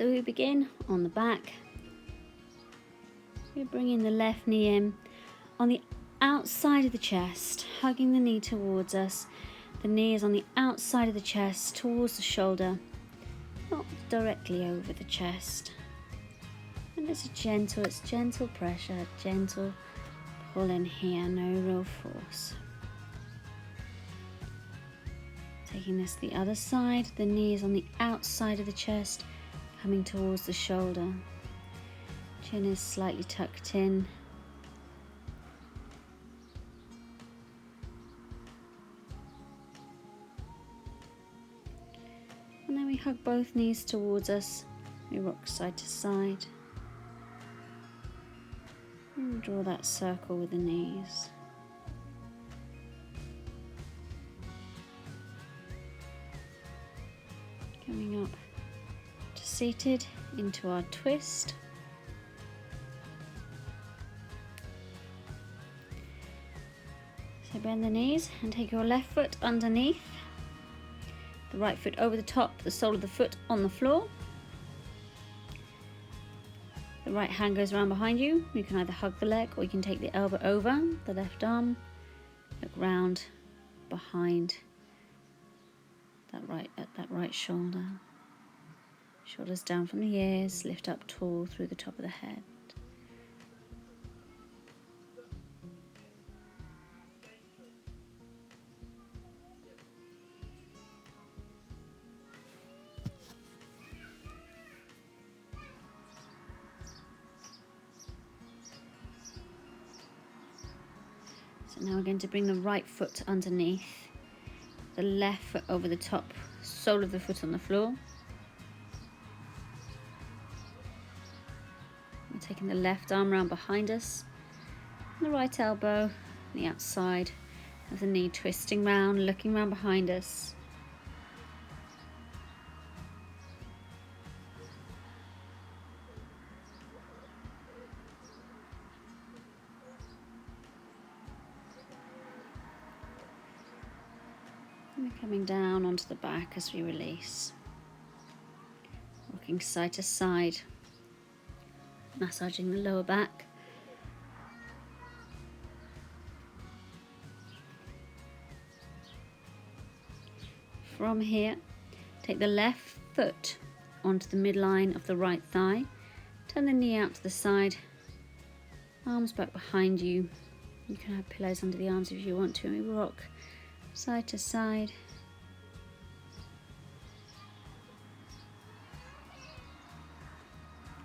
So we begin on the back. We're bringing the left knee in on the outside of the chest, hugging the knee towards us. The knee is on the outside of the chest, towards the shoulder, not directly over the chest. And it's gentle pressure, gentle pull in here, no real force. Taking this to the other side, the knee is on the outside of the chest, coming towards the shoulder. Chin is slightly tucked in. And then we hug both knees towards us. We rock side to side. And draw that circle with the knees. Coming up to seated into our twist. So bend the knees and take your left foot underneath. The right foot over the top, the sole of the foot on the floor. The right hand goes around behind you. You can either hug the leg or you can take the elbow over the left arm. Look round behind that right shoulder. Shoulders down from the ears, lift up tall through the top of the head. So now we're going to bring the right foot underneath, the left foot over the top, sole of the foot on the floor. We're taking the left arm round behind us, and the right elbow on the outside of the knee, twisting round, looking round behind us. And we're coming down onto the back as we release. Rocking side to side, massaging the lower back. From here, take the left foot onto the midline of the right thigh. Turn the knee out to the side, arms back behind you. You can have pillows under the arms if you want to, and we rock side to side.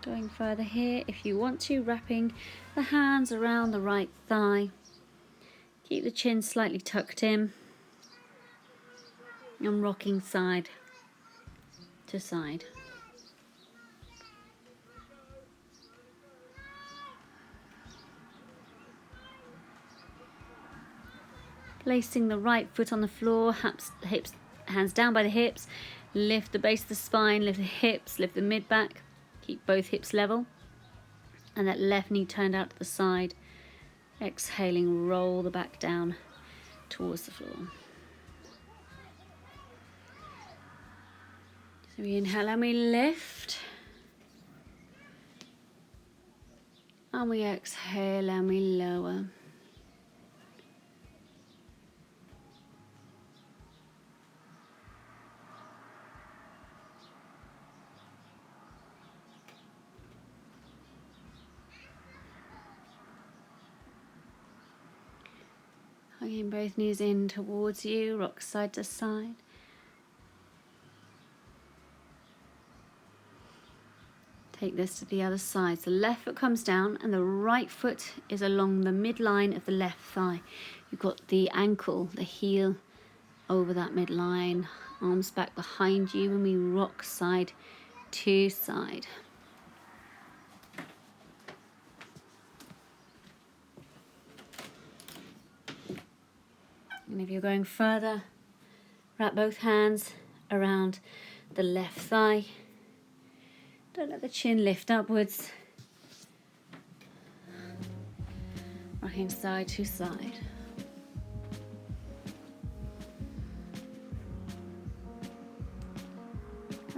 Going further here, if you want to, wrapping the hands around the right thigh. Keep the chin slightly tucked in and rocking side to side. Placing the right foot on the floor, hips, hands down by the hips. Lift the base of the spine, lift the hips, lift the mid back. Keep both hips level. And that left knee turned out to the side. Exhaling, roll the back down towards the floor. So we inhale and we lift. And we exhale and we lower. Hugging both knees in towards you, rock side to side. Take this to the other side. So the left foot comes down and the right foot is along the midline of the left thigh. You've got the ankle, the heel over that midline, arms back behind you, and we rock side to side. And if you're going further, wrap both hands around the left thigh. Don't let the chin lift upwards. Rocking side to side.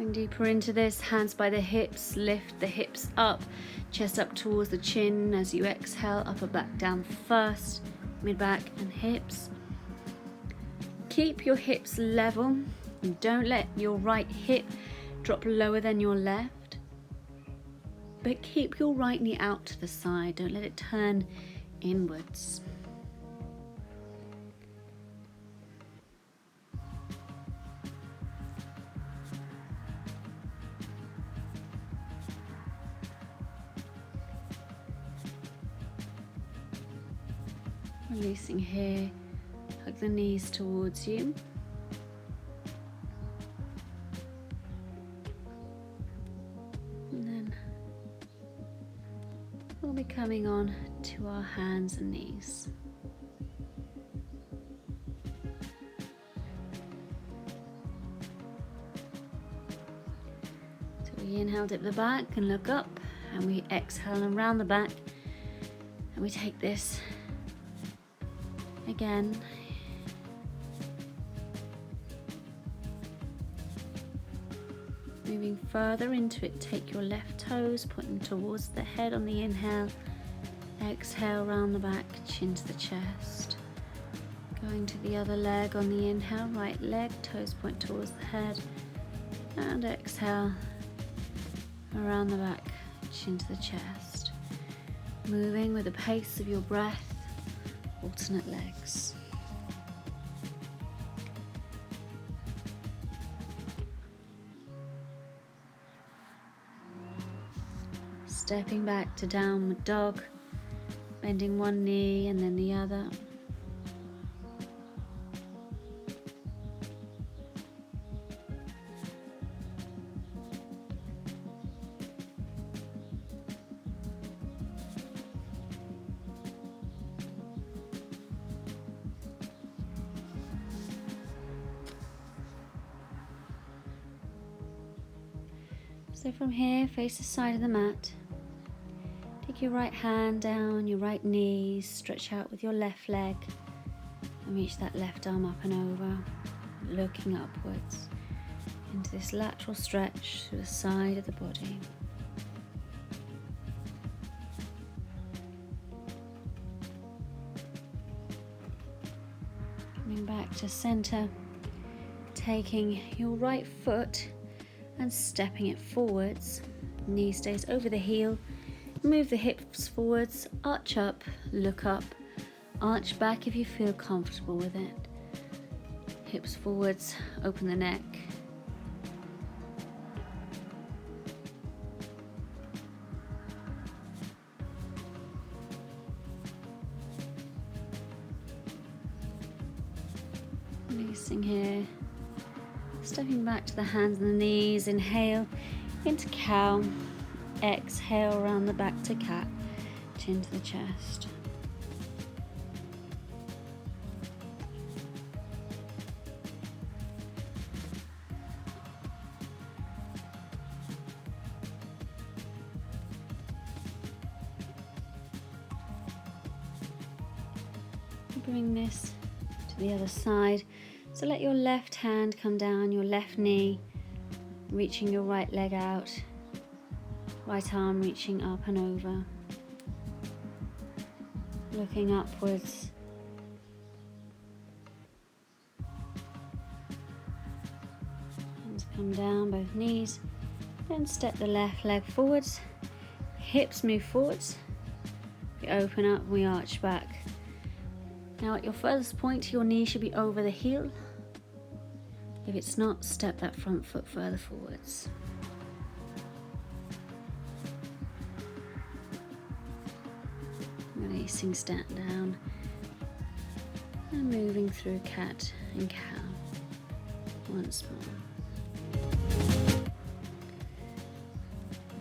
Going deeper into this, hands by the hips, lift the hips up, chest up towards the chin as you exhale, upper back down first, mid back and hips. Keep your hips level and don't let your right hip drop lower than your left, but keep your right knee out to the side, don't let it turn inwards. Releasing here, hug the knees towards you. And then we'll be coming on to our hands and knees. So we inhale, dip the back and look up, and we exhale and round the back, and we take this again. Moving further into it, take your left toes, point them towards the head on the inhale. Exhale, round the back, chin to the chest. Going to the other leg on the inhale, right leg, toes point towards the head. And exhale, around the back, chin to the chest. Moving with the pace of your breath, alternate legs. Stepping back to downward dog, bending one knee and then the other. So from here, face the side of the mat. Take your right hand down, your right knee, stretch out with your left leg and reach that left arm up and over, looking upwards into this lateral stretch to the side of the body. Coming back to center, taking your right foot and stepping it forwards, knee stays over the heel, move the hips forwards, arch up, look up, arch back if you feel comfortable with it. Hips forwards, open the neck. Releasing here. Stepping back to the hands and the knees, inhale into cow, exhale around the back to cat, chin to the chest. Bring this to the other side. So let your left hand come down your left knee, reaching your right leg out, right arm reaching up and over, looking upwards. Hands come down, both knees, then step the left leg forwards, hips move forwards, we open up, we arch back. Now at your furthest point, your knee should be over the heel. If it's not, step that front foot further forwards. Releasing, stand down, and moving through cat and cow once more.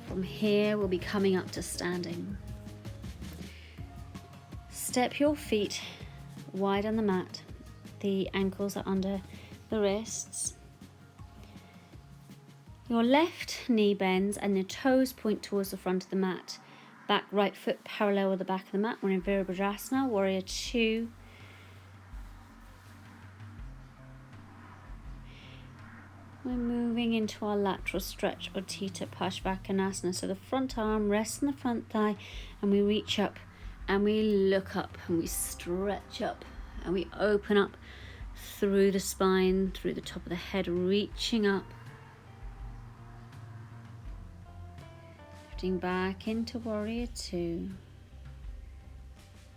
From here, we'll be coming up to standing. Step your feet wide on the mat. The ankles are under the wrists. Your left knee bends and your toes point towards the front of the mat. Back right foot parallel with the back of the mat. We're in Virabhadrasana, Warrior 2. We're moving into our lateral stretch, Utthita Parsvakonasana. So the front arm rests on the front thigh, and we reach up and we look up and we stretch up and we open up through the spine, through the top of the head, reaching up. Lifting back into Warrior Two.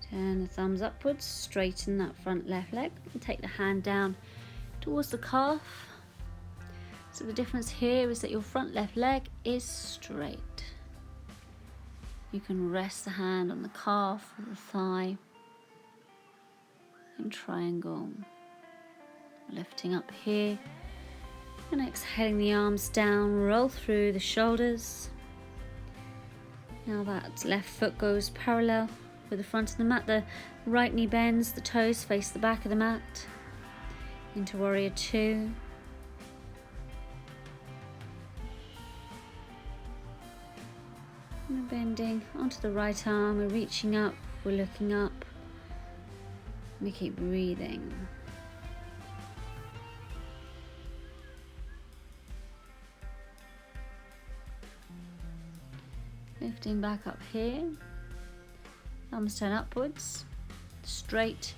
Turn the thumbs upwards, straighten that front left leg, and take the hand down towards the calf. So the difference here is that your front left leg is straight. You can rest the hand on the calf or the thigh in triangle. Lifting up here and exhaling the arms down, roll through the shoulders. Now that left foot goes parallel with the front of the mat, the right knee bends, the toes face the back of the mat. Into Warrior Two. We're bending onto the right arm, we're reaching up, we're looking up. We keep breathing. Lifting back up here. Thumbs turn upwards. Straight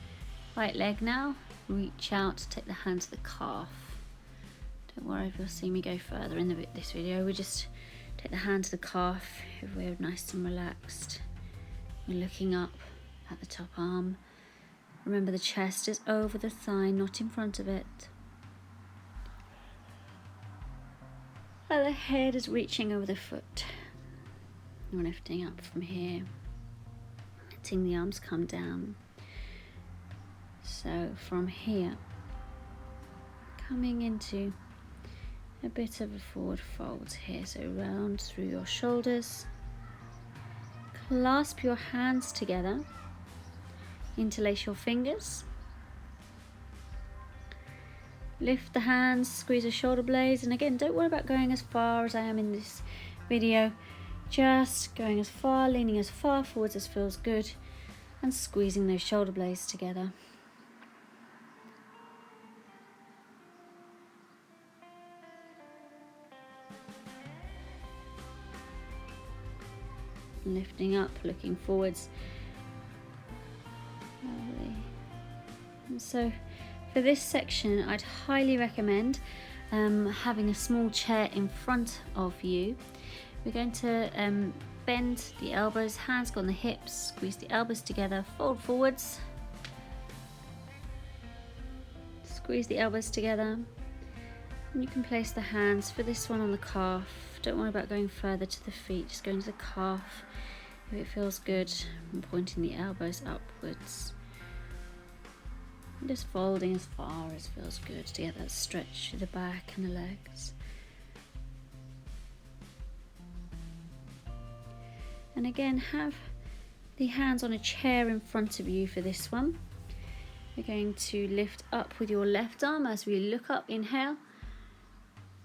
right leg now. Reach out, take the hand to the calf. Don't worry if you'll see me go further in this video. We just take the hand to the calf if we're nice and relaxed. We're looking up at the top arm. Remember, the chest is over the thigh, not in front of it. And the head is reaching over the foot. We're lifting up from here. Letting the arms come down. So from here, coming into a bit of a forward fold here. So round through your shoulders. Clasp your hands together. Interlace your fingers. Lift the hands, squeeze the shoulder blades, and again, don't worry about going as far as I am in this video. Just going as far, leaning as far forwards as feels good, and squeezing those shoulder blades together. Lifting up, looking forwards. Lovely. And so for this section, I'd highly recommend having a small chair in front of you. We're going to bend the elbows, hands go on the hips, squeeze the elbows together, fold forwards, squeeze the elbows together, and you can place the hands for this one on the calf. Don't worry about going further to the feet, just going to the calf if it feels good, and pointing the elbows upwards. And just folding as far as feels good to get that stretch through the back and the legs. And again, have the hands on a chair in front of you for this one. We're going to lift up with your left arm as we look up, inhale.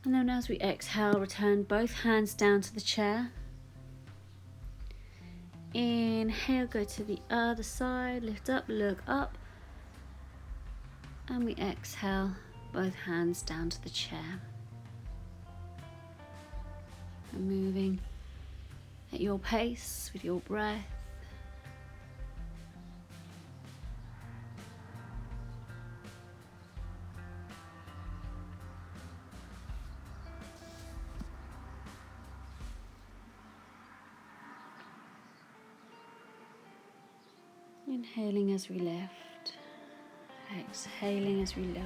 And then as we exhale, return both hands down to the chair. Inhale, go to the other side, lift up, look up. And we exhale, both hands down to the chair. And moving at your pace with your breath. Inhaling as we lift, exhaling as we lower.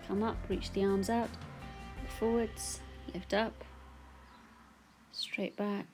Come up, reach the arms out, forwards, lift up, straight back,